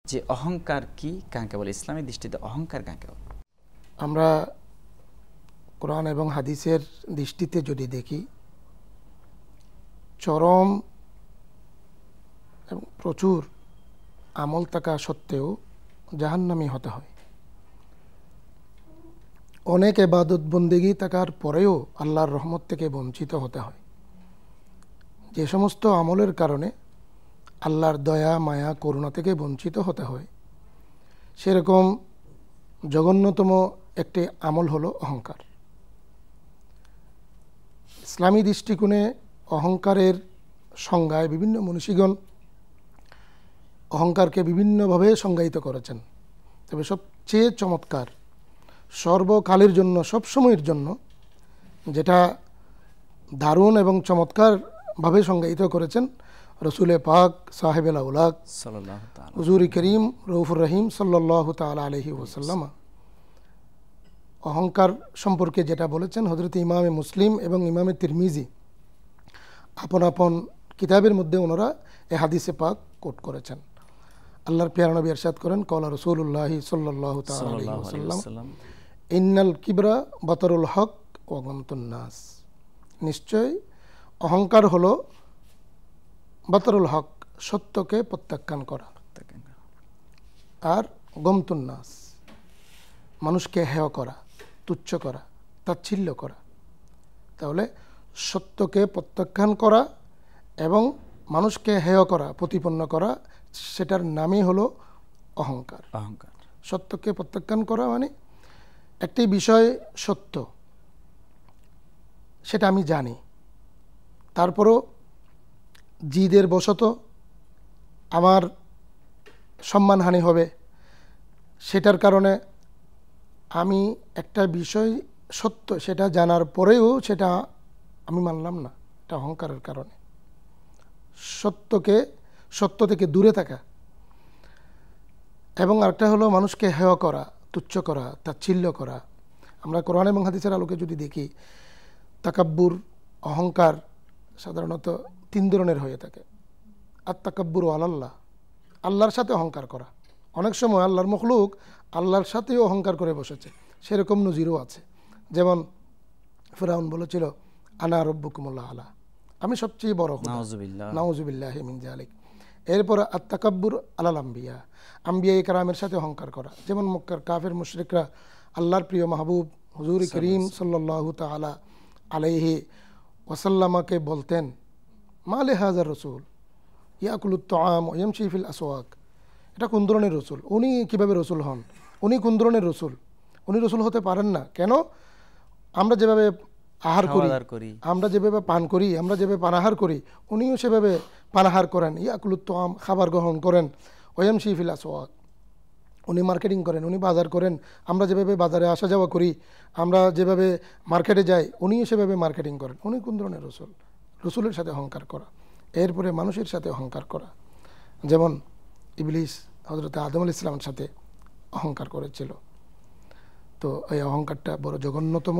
যে অহংকার কি, কাকে বলে, ইসলামের দৃষ্টিতে অহংকার কাকে বলে? আমরা কোরআন এবং হাদিসের দৃষ্টিতে যদি দেখি, চরম এবং প্রচুর আমল থাকা সত্ত্বেও জাহান্নামী হতে হয়। অনেক ইবাদত বন্দেগী থাকার পরেও আল্লাহর রহমত থেকে বঞ্চিত হতে হয়। যে সমস্ত আমলের কারণে আল্লাহর দয়া, মায়া, করুণা থেকে বঞ্চিত হতে হয়, সেরকম জঘন্যতম একটি আমল হলো অহংকার। ইসলামী দৃষ্টিকোণে অহংকারের সংজ্ঞায় বিভিন্ন মনীষীগণ অহংকারকে বিভিন্নভাবে সংজ্ঞায়িত করেছেন। তবে সবচেয়ে চমৎকার, সর্বকালের জন্য, সবসময়ের জন্য যেটা দারুণ এবং চমৎকারভাবে সংজ্ঞায়িত করেছেন রসুল পাক সাহেবুল আউলাক হুজুর করিম রউফুর রহিম সাল্লাল্লাহু তাআলা আলাইহি ওয়াসাল্লাম অহংকার সম্পর্কে যেটা বলেছেন, হযরত ইমামে মুসলিম এবং ইমামে তিরমিজি আপন আপন কিতাবের মধ্যে ওনারা এ হাদিসে পাক কোট করেছেন। আল্লাহর প্যারা নবী ইরশাদ করেন, ক্বালা রাসূলুল্লাহি সাল্লাল্লাহু তাআলা আলাইহি ওয়াসাল্লাম, ইন্নাল কিবরা বাতারুল হক ওয়া গামতুন নাস। নিশ্চয় অহংকার হলো বাতারুল হক, সত্যকে প্রত্যাখ্যান করা, আর গমতুন নাস, মানুষকে হেয় করা, তুচ্ছ করা, তাচ্ছিল্য করা। তাহলে সত্যকে প্রত্যাখ্যান করা এবং মানুষকে হেয় করা, প্রতিপন্ন করা, সেটার নামই হলো অহংকার। অহংকার। সত্যকে প্রত্যাখ্যান করা মানে একটি বিষয় সত্য, সেটা আমি জানি, তারপরও জিদের বশত আমার সম্মানহানি হবে, সেটার কারণে আমি একটা বিষয় সত্য সেটা জানার পরেও সেটা আমি মানলাম না, এটা অহংকারের কারণে। সত্য থেকে দূরে থাকা। এবং আরেকটা হলো মানুষকে হেয় করা, তুচ্ছ করা, তাচ্ছিল্য করা। আমরা কোরআন এবং হাদিসের আলোকে যদি দেখি, তাকাব্বুর, অহংকার সাধারণত 3 ধরনের হয়ে থাকে। আর তাকাব্বুর আলাল্লাহ, আল্লাহর সাথে অহংকার করা। অনেক সময় আল্লাহর মখলুক আল্লাহর সাথেও অহংকার করে বসেছে, সেরকম নজিরও আছে। যেমন ফিরআউন বলেছিল, আনা রব্বুকুমুল আলা, আমি সবচেয়ে বড় খোদা, নাউযুবিল্লাহি মিন যালিক। এরপর আত তাকাব্বুর আলাল আম্বিয়া, আম্বিয়া কেরামের সাথে অহংকার করা। যেমন মক্কার কাফের মুশরিকরা আল্লাহর প্রিয় মাহবুব হুজুর করিম সাল্লাল্লাহু তাআলা আলাইহি ওয়াসাল্লামকে বলতেন, মা লিহাযার রাসূল ইয়াকুলুত তাআম ওয়া ইয়ামশি ফিল আসওয়াক। এটা কোন ধরনের রসুল? উনি কিভাবে রসুল হন? উনি কোন ধরনের রসুল? উনি রসুল হতে পারেন না। কেন? আমরা যেভাবে আহার করি, আমরা যেভাবে পান করি, আমরা যেভাবে পানাহার করি, উনিও সেভাবে পানাহার করেন। ইয়াকুলুত তাআম, খাবার গ্রহণ করেন। ওয়া ইয়ামশি ফিল আসওয়াক, উনি মার্কেটিং করেন, উনি বাজার করেন। আমরা যেভাবে বাজারে আসা যাওয়া করি, আমরা যেভাবে মার্কেটে যাই, উনিও সেভাবে মার্কেটিং করেন। উনি কোন ধরনের রসুল? রসুলের সাথে অহংকার করা। এরপরে মানুষের সাথে অহংকার করা। যেমন ইবলিস হযরত আদম আলাইহিস সালামের সাথে অহংকার করেছিল। তো এই অহংকারটা বড় জঘন্যতম